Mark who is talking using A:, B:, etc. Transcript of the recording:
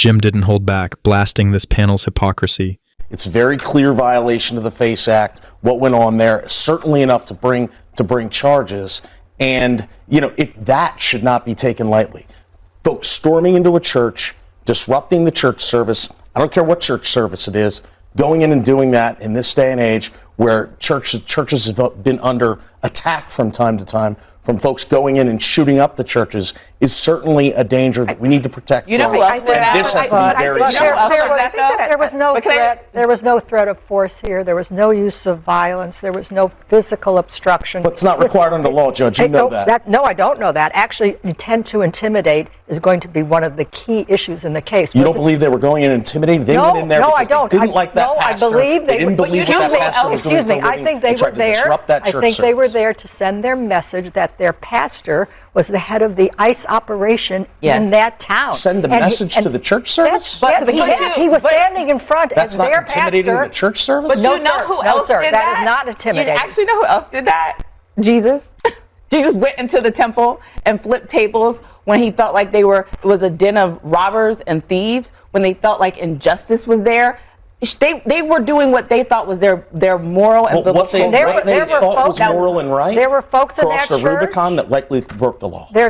A: Jim didn't hold back, blasting this panel's hypocrisy.
B: It's a very clear violation of the FACE Act, what went on there, certainly enough to bring charges. And, that should not be taken lightly. Folks storming into a church, disrupting the church service, I don't care what church service it is, going in and doing that in this day and age where churches have been under attack from time to time, from folks going in and shooting up the churches, is certainly a danger that we need to protect.
C: This has
B: to be very serious.
D: There was no threat. There was no threat of force here. There was no use of violence. There was no physical obstruction.
B: But it's not required under law, Judge. You know that.
D: No, I don't know that. Actually, intent to intimidate is going to be one of the key issues in the case.
B: You don't believe they were going in and intimidating? They went in there because they didn't like that pastor.
D: No, I believe
B: they didn't believe what that pastor was doing for a living.
D: I think they were there. I think they were there to send their message that their pastor was the head of the ICE operation in that town.
B: Send the message to the church service?
D: He was standing in front as their pastor.
B: That's not intimidating the church service?
C: But you know who else did that?
D: That is not intimidating.
C: You actually know who else did that? Jesus. Jesus went into the temple and flipped tables when he felt like it was a den of robbers and thieves, when they felt like injustice was there. They were doing what they thought was their moral and biblical.
B: What they thought was moral and right?
D: There were folks in that church.
B: Crossed the Rubicon that likely broke the law.